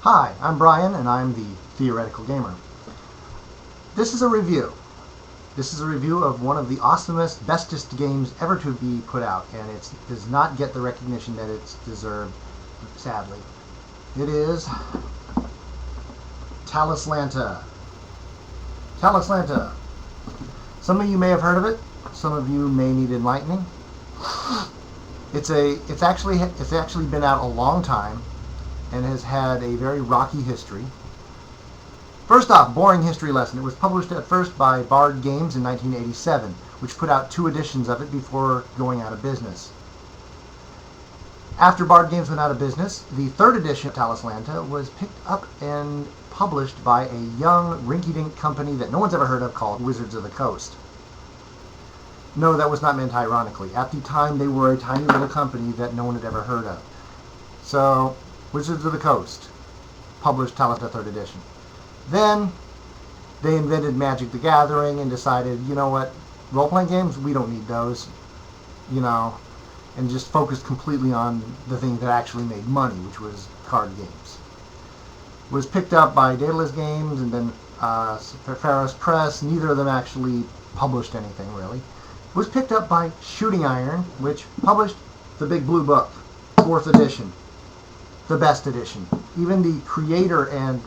Hi, I'm Brian, and I'm the Theoretical Gamer. This is a review. This is a review of one of the awesomest, bestest games ever to be put out, and it does not get the recognition that it's deserved, sadly. It is Talislanta. Talislanta. Some of you may have heard of it. Some of you may need enlightening. It's actually been out a long time and has had a very rocky history. First off, boring history lesson. It was published at first by Bard Games in 1987, which put out 2 editions of it before going out of business. After Bard Games went out of business, the 3rd edition of Talislanta was picked up and published by a young, rinky-dink company that no one's ever heard of called Wizards of the Coast. No, that was not meant ironically. At the time, they were a tiny little company that no one had ever heard of. So, Wizards of the Coast published Talislanta 3rd edition. Then, they invented Magic the Gathering and decided, you know what, role-playing games, we don't need those, and just focused completely on the thing that actually made money, which was card games. It was picked up by Daedalus Games and then Pharos Press. Neither of them actually published anything, really. It was picked up by Shooting Iron, which published the Big Blue Book, 4th edition, the best edition. Even the creator and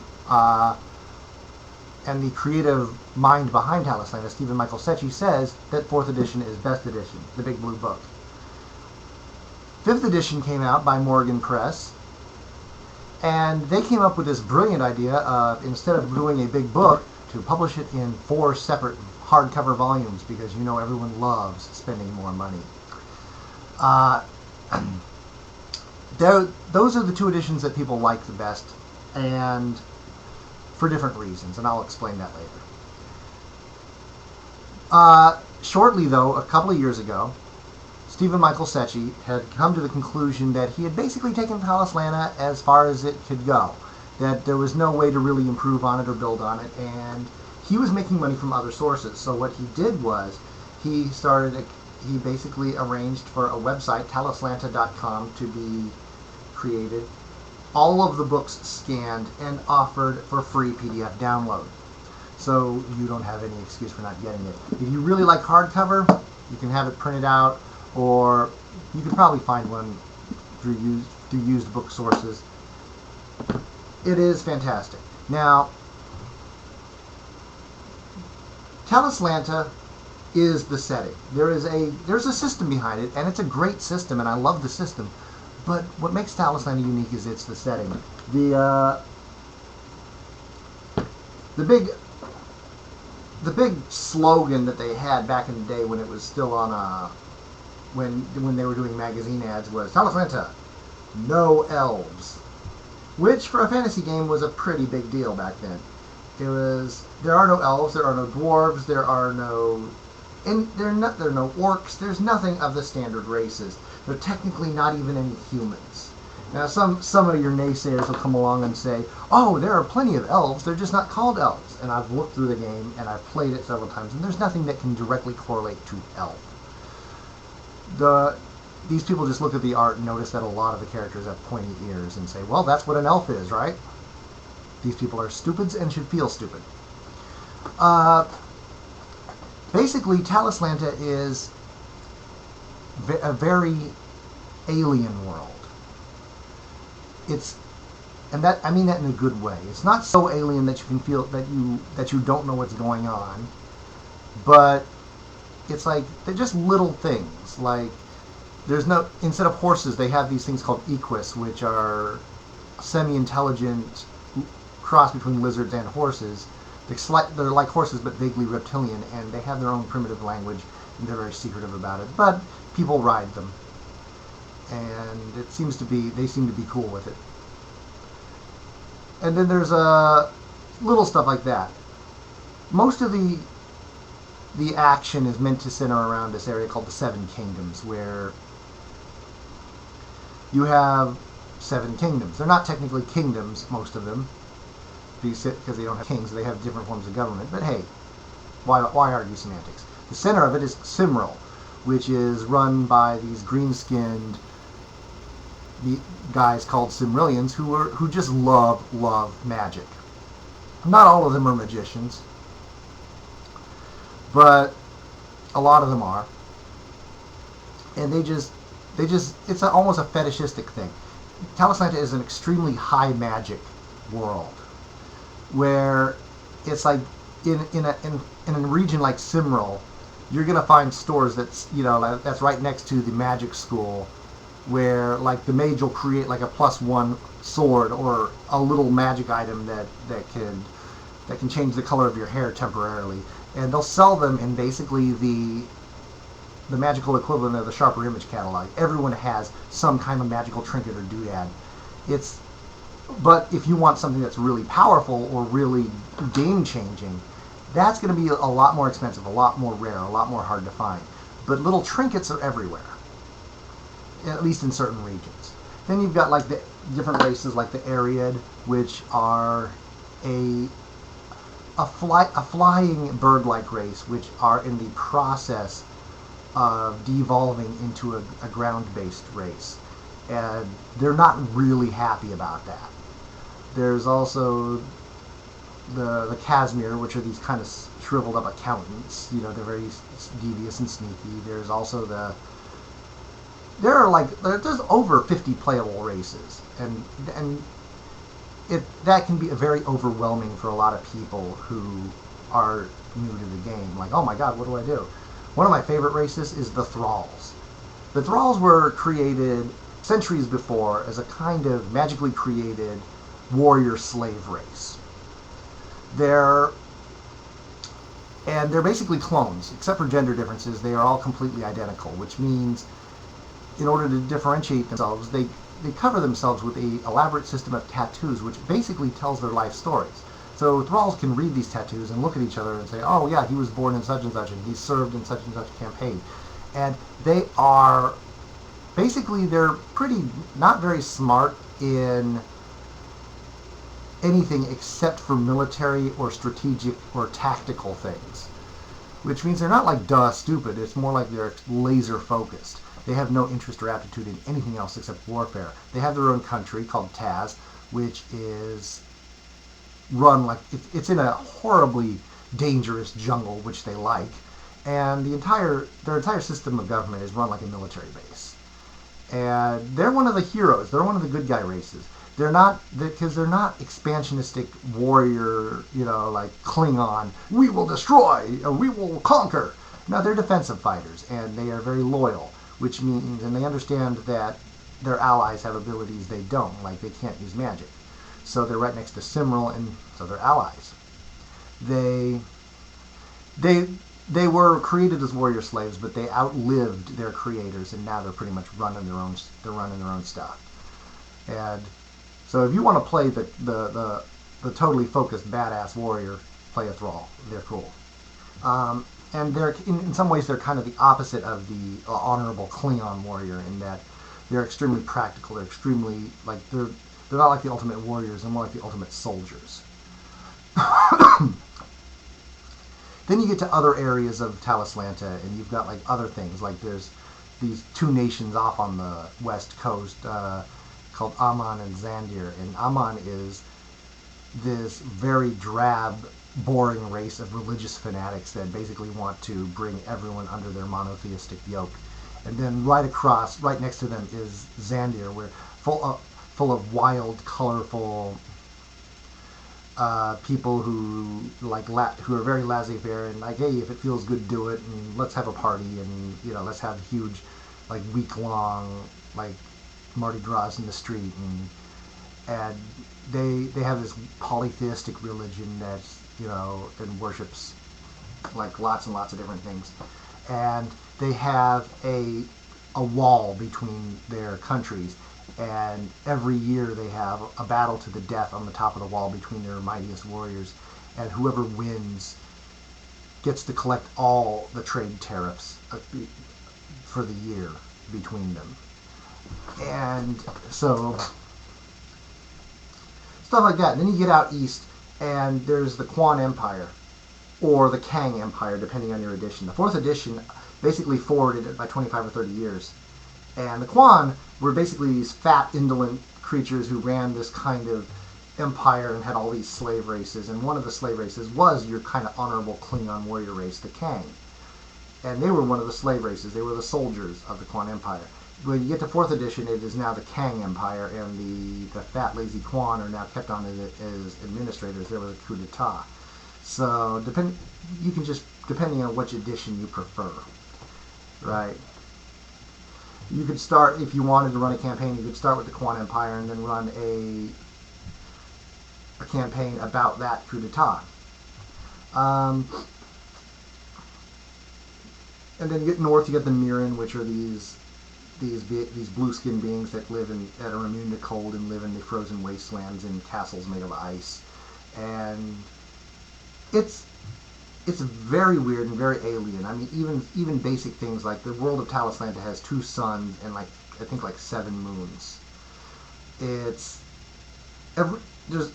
the creative mind behind Talislanta, Stephen Michael Secchi, says that 4th edition is best edition, the Big Blue Book. 5th edition came out by Morgan Press, and they came up with this brilliant idea of, instead of doing a big book, to publish it in 4 separate hardcover volumes, because everyone loves spending more money. Those are the 2 editions that people like the best, and for different reasons, and I'll explain that later. Shortly, though, a couple of years ago, Stephen Michael Secchi had come to the conclusion that he had basically taken Talislanta as far as it could go, that there was no way to really improve on it or build on it, and he was making money from other sources. So what he did was he basically arranged for a website, Talislanta.com, to be created, all of the books scanned and offered for free PDF download. So you don't have any excuse for not getting it. If you really like hardcover, you can have it printed out, or you can probably find one through used book sources. It is fantastic. Now, Talislanta is the setting. There's a system behind it, and it's a great system, and I love the system. But what makes Talislanta unique is it's the setting. The big slogan that they had back in the day when it was still on when they were doing magazine ads was Talislanta, no elves, which for a fantasy game was a pretty big deal back then. There are no elves, there are no dwarves, there are no orcs, there's nothing of the standard races. There are technically not even any humans. Now, some of your naysayers will come along and say, oh, there are plenty of elves, they're just not called elves. And I've looked through the game, and I've played it several times, and there's nothing that can directly correlate to elf. These people just look at the art and notice that a lot of the characters have pointy ears and say, well, that's what an elf is, right? These people are stupids and should feel stupid. Basically, Talislanta is a very alien world. I mean that in a good way. It's not so alien that you can feel that you don't know what's going on, but it's like they're just little things. Like instead of horses, they have these things called equus, which are semi-intelligent cross between lizards and horses. They're like horses but vaguely reptilian, and they have their own primitive language, and they're very secretive about it. But people ride them, and they seem to be cool with it. And then there's little stuff like that. Most of the action is meant to center around this area called the 7 Kingdoms, where you have 7 kingdoms. They're not technically kingdoms, most of them, because they don't have kings. They have different forms of government. But hey, why argue semantics? The center of it is Cymril, which is run by these green-skinned the guys called Cimrillions who just love magic. Not all of them are magicians, but a lot of them are, and they just it's almost a fetishistic thing. Talislanta is an extremely high magic world where it's like in a region like Cimril, you're gonna find stores that's right next to the magic school, where like the mage will create like a +1 sword or a little magic item that can change the color of your hair temporarily, and they'll sell them in basically the magical equivalent of the Sharper Image catalog. Everyone has some kind of magical trinket or doodad. It's But if you want something that's really powerful or really game changing, that's going to be a lot more expensive, a lot more rare, a lot more hard to find. But little trinkets are everywhere, at least in certain regions. Then you've got like the different races, like the Ariad, which are a flying bird-like race, which are in the process of devolving into a ground-based race, and they're not really happy about that. There's also the Casimir, which are these kind of shriveled up accountants. They're very devious and sneaky. There's also there's over 50 playable races, and that can be very overwhelming for a lot of people who are new to the game. Like, oh my god, what do I do? One of my favorite races is the Thralls. The Thralls were created centuries before as a kind of magically created warrior slave race. They're basically clones, except for gender differences. They are all completely identical, which means in order to differentiate themselves, they cover themselves with an elaborate system of tattoos, which basically tells their life stories. So Thralls can read these tattoos and look at each other and say, oh yeah, he was born in such and such, and he served in such and such campaign. And they're pretty not very smart in anything except for military or strategic or tactical things, which means they're not like stupid. It's more like they're laser focused. They have no interest or aptitude in anything else except warfare. They have their own country called Taz, which is run like it's in a horribly dangerous jungle, which they like, and their entire system of government is run like a military base. And they're one of the heroes. They're one of the good guy races. They're not because they're not expansionistic warrior, like Klingon. We will destroy, we will conquer. No, they're defensive fighters, and they are very loyal, which means, and they understand that their allies have abilities they don't, like they can't use magic. So they're right next to Cimril, and so they're allies. They they were created as warrior slaves, but they outlived their creators, and now they're pretty much running their own. They're running their own stuff. And so, if you want to play the totally focused badass warrior, play a Thrall. They're cool. And they're in some ways they're kind of the opposite of the honorable Klingon warrior in that they're extremely practical. They're extremely they're not like the ultimate warriors. They're more like the ultimate soldiers. Then you get to other areas of Talislanta, and you've got like other things. Like there's these two nations off on the west coast called Aman and Zandir. And Aman is this very drab, boring race of religious fanatics that basically want to bring everyone under their monotheistic yoke. And then right next to them is Zandir, where full of wild, colorful people who who are very laissez-faire and like, hey, if it feels good, do it, and let's have a party, and let's have huge, like week-long, like Mardi Gras in the street, and they have this polytheistic religion that's and worships like lots and lots of different things, and they have a wall between their countries. And every year they have a battle to the death on the top of the wall between their mightiest warriors, and whoever wins gets to collect all the trade tariffs for the year between them. And so stuff like that. And then you get out east, and there's the Quan Empire, or the Kang Empire, depending on your edition. The 4th edition basically forwarded it by 25 or 30 years. And the Quan were basically these fat, indolent creatures who ran this kind of empire and had all these slave races. And one of the slave races was your kind of honorable Klingon warrior race, the Kang. And they were one of the slave races. They were the soldiers of the Kwan Empire. When you get to 4th edition, it is now the Kang Empire, and the fat, lazy Kwan are now kept on as administrators. There was a coup d'etat. So you can just, depending on which edition you prefer, right? You could start, if you wanted to run a campaign, you could start with the Kwan Empire and then run a campaign about that coup d'etat. And then you get north, you get the Mirren, which are these blue skin beings that that are immune to cold and live in the frozen wastelands in castles made of ice. And it's very weird and very alien. I mean, even basic things like the world of Talislanta has 2 suns and I think 7 moons.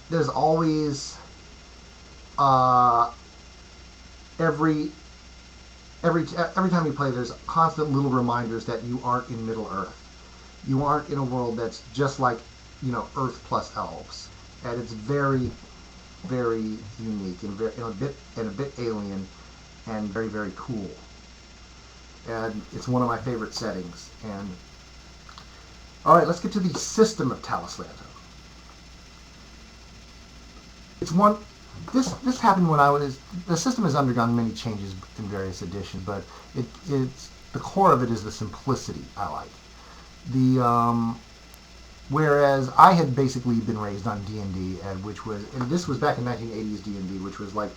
There's always every time you play, there's constant little reminders that you aren't in Middle Earth. You aren't in a world that's just like, Earth plus elves, and it's very, very unique and a bit alien, and very, very cool. And it's one of my favorite settings. And all right, let's get to the system of Talislanta. This happened when the system has undergone many changes in various editions, but it's the core of it is the simplicity I like. Whereas I had basically been raised on D&D, and this was back in 1980s D&D, which was like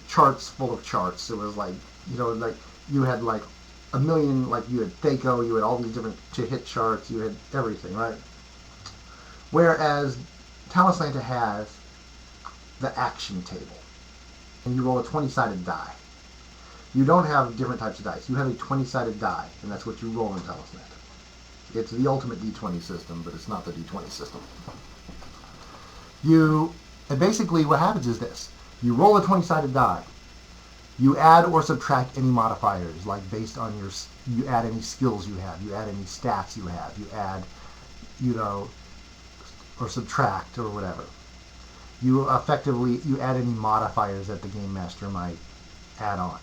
charts full of charts. It was like you had like a million, you had Thaco, you had all these different to hit charts, you had everything, right? Whereas Talislanta has the action table, and you roll a 20-sided die. You don't have different types of dice. You have a 20-sided die, and that's what you roll in Talislanta. It's the ultimate D20 system, but it's not the D20 system. And basically what happens is this. You roll a 20-sided die. You add or subtract any modifiers, like based on you add any skills you have, you add any stats you have, you add, or subtract or whatever. You add any modifiers that the game master might add on.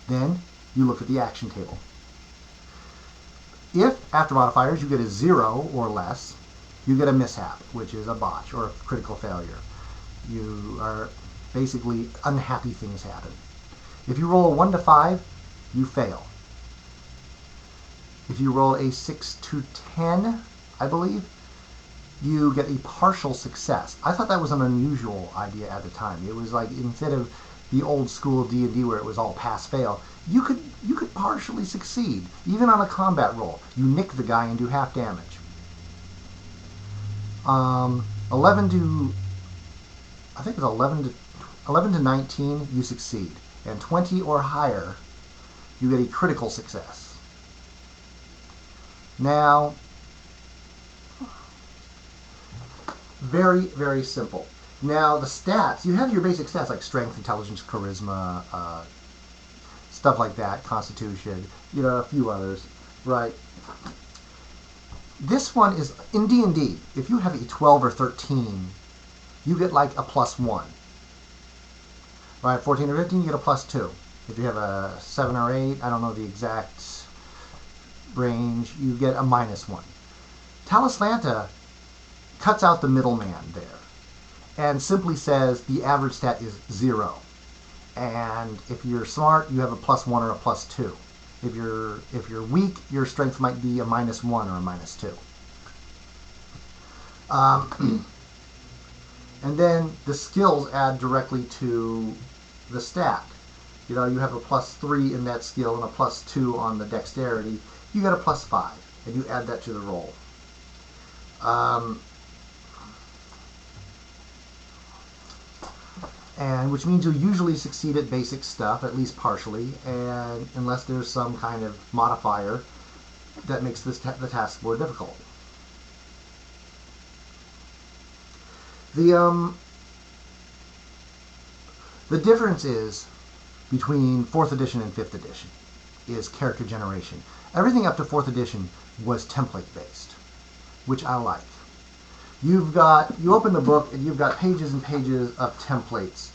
Then you look at the action table. If after modifiers you get a 0 or less, you get a mishap, which is a botch or a critical failure. You are basically unhappy things happen. If you roll a 1 to 5, you fail. If you roll a 6 to 10, I believe, you get a partial success. I thought that was an unusual idea at the time. It was like, instead of the old school D&D where it was all pass-fail, you could partially succeed, even on a combat roll. You nick the guy and do half damage. 11 to 19, you succeed. And 20 or higher, you get a critical success. Now, very, very simple. Now, the stats, you have your basic stats like strength, intelligence, charisma, stuff like that, constitution, a few others, right? This one is, in D&D, if you have a 12 or 13, you get like a +1. Right, 14 or 15, you get a +2. If you have a 7 or 8, I don't know the exact range, you get a -1. Talislanta cuts out the middleman there and simply says the average stat is 0. And if you're smart, you have a +1 or a +2. If you're weak, your strength might be a -1 or a -2. And then the skills add directly to the stat. You have a +3 in that skill and a +2 on the dexterity. You get a +5, and you add that to the roll. And which means you'll usually succeed at basic stuff, at least partially, and unless there's some kind of modifier that makes the task more difficult. The difference is between 4th edition and 5th edition is character generation. Everything up to 4th edition was template based. which I like. You open the book and you've got pages and pages of templates,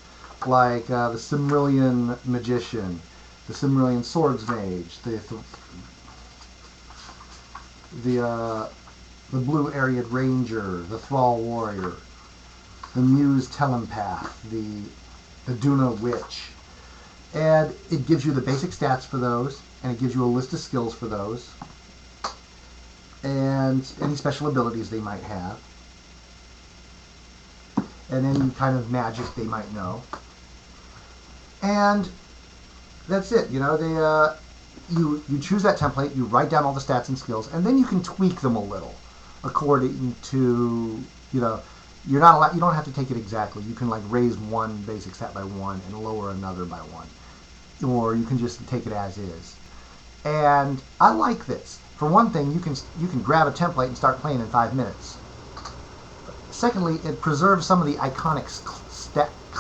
like the Cimmerillion Magician, the Cimmerillion Swords Mage, the Blue Ariad Ranger, the Thrall Warrior, the Muse Telepath, the Duna Witch. And it gives you the basic stats for those, and it gives you a list of skills for those, and any special abilities they might have, and any kind of magic they might know. And that's it. You choose that template, you write down all the stats and skills, and then you can tweak them a little according to, you're not allowed, you don't have to take it exactly. You can like raise one basic stat by one and lower another by one, or you can just take it as is. And I like this. For one thing, you can grab a template and start playing in 5 minutes. Secondly, it preserves some of the iconic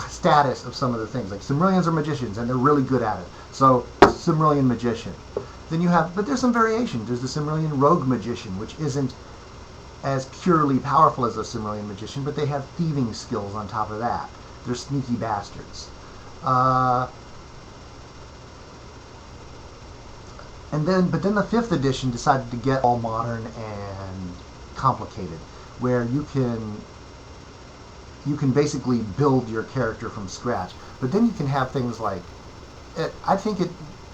status of some of the things. Like Cimmerillions are magicians, and they're really good at it. So, Cimmerillion Magician. Then but there's some variations. There's the Cimmerillion Rogue Magician, which isn't as purely powerful as a Cimmerillion Magician, but they have thieving skills on top of that. They're sneaky bastards. But then the 5th edition decided to get all modern and complicated, where you can basically build your character from scratch. But then you can have things like, I think it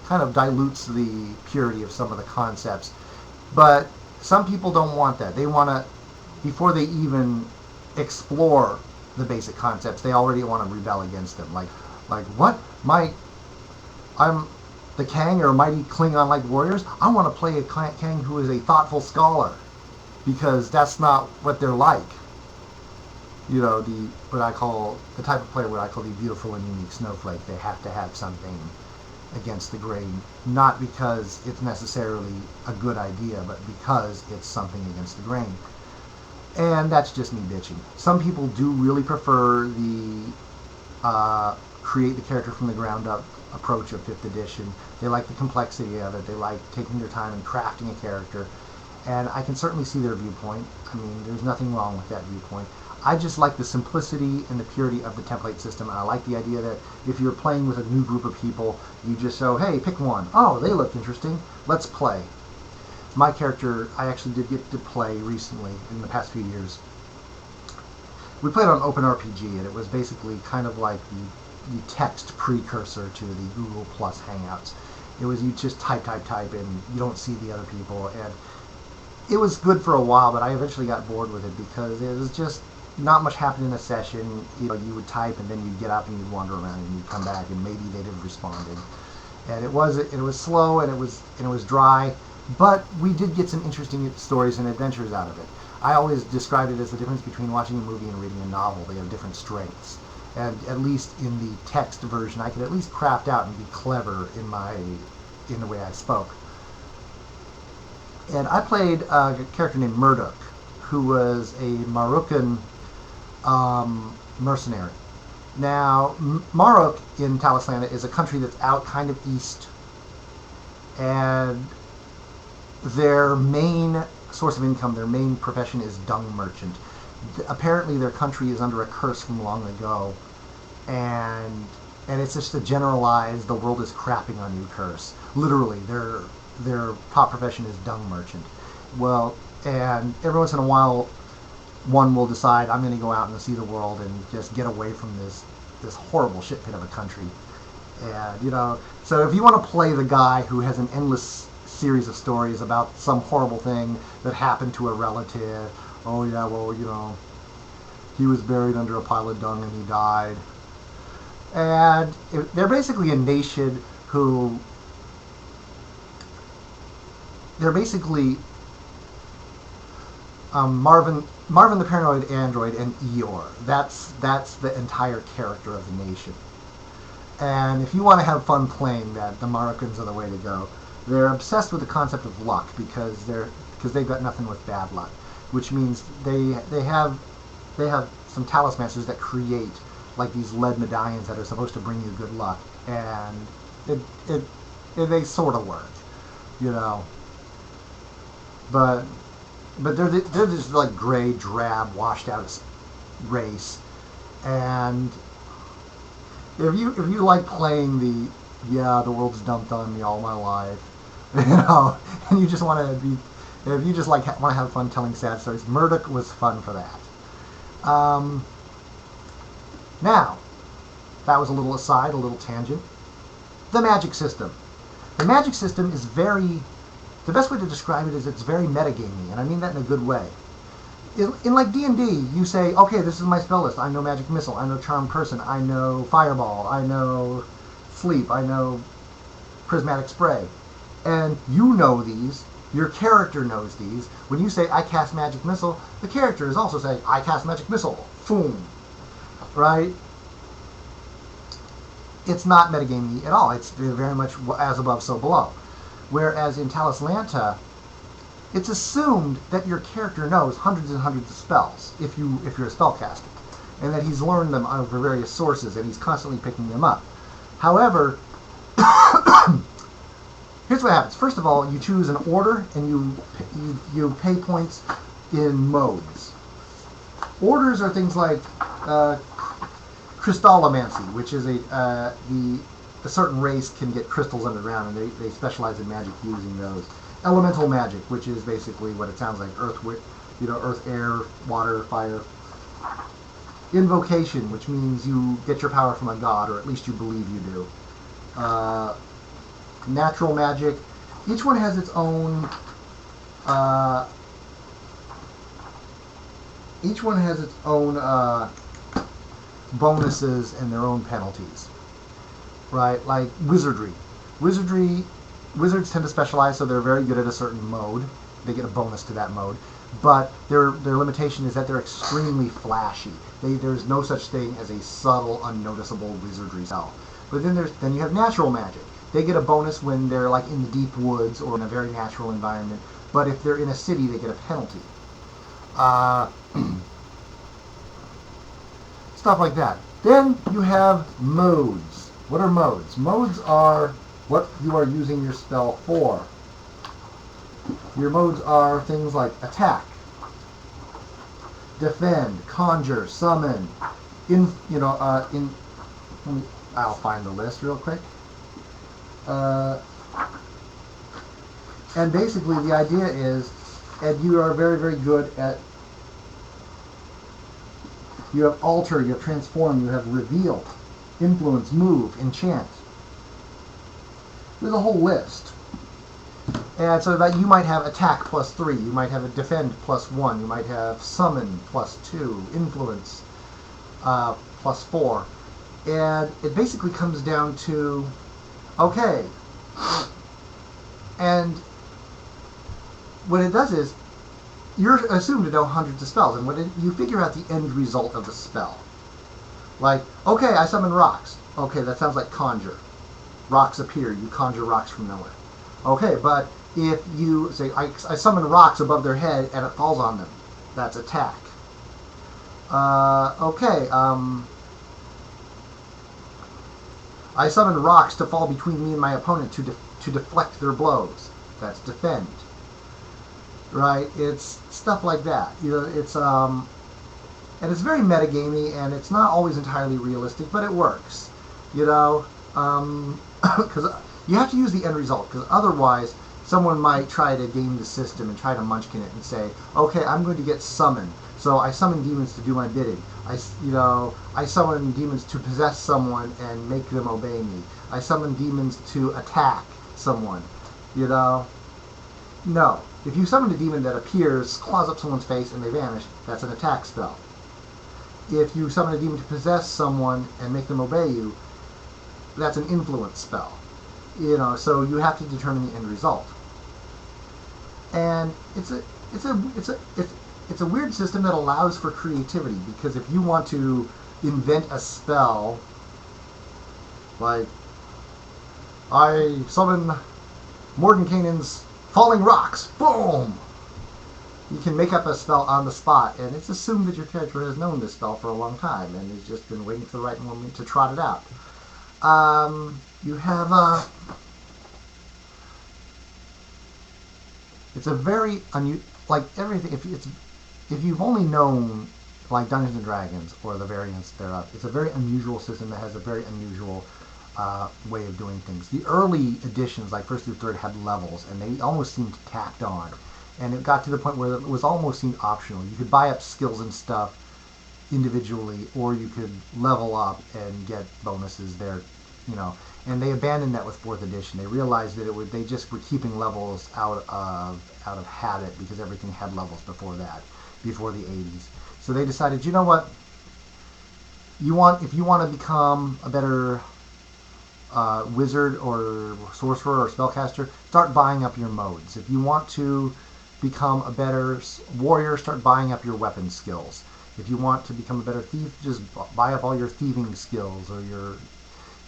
kind of dilutes the purity of some of the concepts. But some people don't want that. They want to, before they even explore the basic concepts, they already want to rebel against them. Like what? I'm the Kang are mighty Klingon-like warriors. I want to play a Kang who is a thoughtful scholar, because that's not what they're like. The type of player what I call the beautiful and unique snowflake. They have to have something against the grain, not because it's necessarily a good idea, but because it's something against the grain. And that's just me bitching. Some people do really prefer the create the character from the ground up approach of 5th edition. They like the complexity of it. They like taking their time and crafting a character. And I can certainly see their viewpoint. I mean, there's nothing wrong with that viewpoint. I just like the simplicity and the purity of the template system. And I like the idea that if you're playing with a new group of people, you just go, hey, pick one. Oh, they look interesting. Let's play. My character, I actually did get to play recently in the past few years. We played on OpenRPG, and it was basically kind of like the text precursor to the Google Plus Hangouts. It was you just type, and you don't see the other people. And it was good for a while, but I eventually got bored with it because it was just not much happened in a session. You would type, and then you'd get up and you'd wander around, and you'd come back, and maybe they'd have responded. And it was slow, and it was dry, but we did get some interesting stories and adventures out of it. I always described it as the difference between watching a movie and reading a novel. They have different strengths. And at least in the text version, I could at least craft out and be clever in the way I spoke. And I played a character named Murdoch, who was a Moroccan mercenary. Now, Marok in Talislanta is a country that's out kind of east, and their main source of income, their main profession is dung merchant. Apparently their country is under a curse from long ago, and it's just a generalized, the world is crapping on you curse. Literally, their top profession is dung merchant. Well, and every once in a while, one will decide, I'm going to go out and see the world and just get away from this horrible shit pit of a country. And, so if you want to play the guy who has an endless series of stories about some horrible thing that happened to a relative, oh yeah, well, he was buried under a pile of dung and he died. And they're basically a nation who, they're basically Marvin the Paranoid Android and Eeyore. That's the entire character of the nation. And if you want to have fun playing that, the Moroccans are the way to go. They're obsessed with the concept of luck because they've got nothing with bad luck, which means they have some talismans that create like these lead medallions that are supposed to bring you good luck, and they sort of work, But but they're just like gray, drab, washed out race. And if you like playing the world's dumped on me all my life, and you just want to be, if you just like want to have fun telling sad stories, Murdoch was fun for that. Now, that was a little aside, a little tangent. The magic system. The magic system is the best way to describe it is it's very metagamey, and I mean that in a good way. In like D&D, you say, okay, this is my spell list. I know Magic Missile, I know Charm Person, I know Fireball, I know Sleep, I know Prismatic Spray. And you know these, your character knows these. When you say, I cast Magic Missile, the character is also saying, I cast Magic Missile. Boom. Right? It's not metagamey at all. It's very much as above, so below. Whereas in Talislanta, it's assumed that your character knows hundreds and hundreds of spells if you're a spellcaster, and that he's learned them over various sources and he's constantly picking them up. However, here's what happens. First of all, you choose an order and you pay points in modes. Orders are things like crystallomancy, which is a certain race can get crystals underground, and they specialize in magic using those. Elemental magic, which is basically what it sounds like: earth, air, water, fire. Invocation, which means you get your power from a god, or at least you believe you do. Natural magic. Each one has its own. Each one has its own bonuses and their own penalties. Right, like wizardry. Wizards tend to specialize, so they're very good at a certain mode. They get a bonus to that mode. But their limitation is that they're extremely flashy. There's no such thing as a subtle, unnoticeable wizardry spell. But then you have natural magic. They get a bonus when they're like in the deep woods or in a very natural environment. But if they're in a city, they get a penalty. Stuff like that. Then you have modes. What are modes? Modes are what you are using your spell for. Your modes are things like attack, defend, conjure, summon. I'll find the list real quick. And basically the idea is, and you are very, very good at, you have alter, you have transform, you have reveal, influence, move, enchant. There's a whole list. And so that you might have attack +3, you might have a defend +1, you might have summon +2, influence +4. And it basically comes down to, okay, and what it does is, you're assumed to know hundreds of spells, and you figure out the end result of the spell. Like, okay, I summon rocks. Okay, that sounds like conjure. Rocks appear. You conjure rocks from nowhere. Okay, but if you say, I summon rocks above their head and it falls on them, that's attack. I summon rocks to fall between me and my opponent to deflect their blows. That's defend. Right? It's stuff like that. It's and it's very metagamey, and it's not always entirely realistic, but it works. Because you have to use the end result, because otherwise someone might try to game the system and try to munchkin it and say, okay, I'm going to get summoned, so I summon demons to do my bidding. I summon demons to possess someone and make them obey me. I summon demons to attack someone. No. If you summon a demon that appears, claws up someone's face, and they vanish, that's an attack spell. If you summon a demon to possess someone and make them obey you, that's an influence spell. So you have to determine the end result. And it's a weird system that allows for creativity, because if you want to invent a spell, like, I summon Mordenkainen's falling rocks, boom! You can make up a spell on the spot, and it's assumed that your character has known this spell for a long time and has just been waiting for the right moment to trot it out. You have it's a very like everything, if you've only known like Dungeons and Dragons or the variants thereof, it's a very unusual system that has a very unusual way of doing things. The early editions, like first through third, had levels, and they almost seemed tacked on. And it got to the point where it was almost seemed optional. You could buy up skills and stuff individually, or you could level up and get bonuses there, you know. And they abandoned that with fourth edition. They realized that they just were keeping levels out of habit because everything had levels before that, before the 80s. So they decided, you know what? If you want to become a better wizard or sorcerer or spellcaster, start buying up your modes. If you want to become a better warrior, start buying up your weapon skills. If you want to become a better thief, just buy up all your thieving skills or your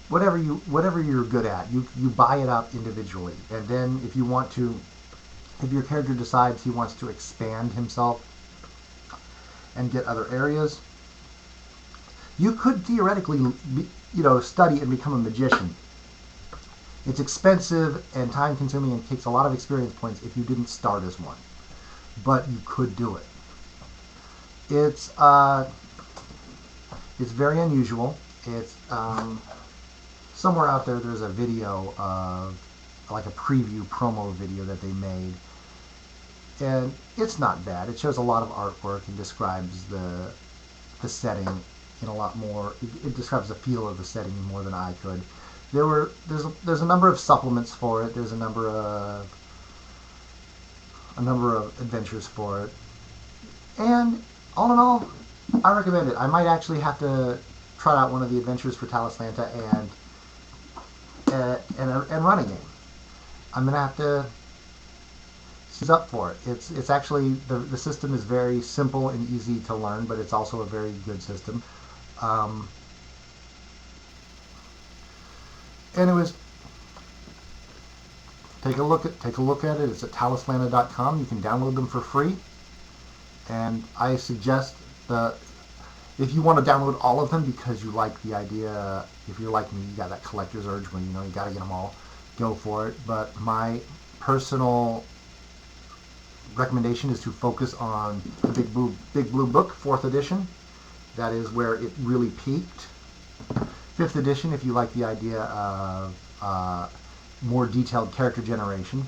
whatever you're good at. You buy it up individually, and then if your character decides he wants to expand himself and get other areas, you could theoretically study and become a magician. It's expensive and time consuming and takes a lot of experience points if you didn't start as one, but you could do it. It's very unusual. It's somewhere out there. There's a video of like a preview promo video that they made, and it's not bad. It shows a lot of artwork and describes the setting in a lot more. It describes the feel of the setting more than I could. There's a number of supplements for it. There's a number of adventures for it, and all in all, I recommend it. I might actually have to try out one of the adventures for Talislanta and run a game. I'm gonna have to seize up for it. It's actually the system is very simple and easy to learn, but it's also a very good system. Anyways, take a look at it. It's at talislanta.com. You can download them for free, and I suggest that if you want to download all of them because you like the idea, if you're like me, you got that collector's urge when you got to get them all, go for it. But my personal recommendation is to focus on the Big Blue Book, 4th edition. That is where it really peaked. 5th edition, if you like the idea of more detailed character generation,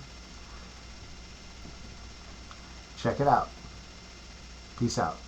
check it out. Peace out.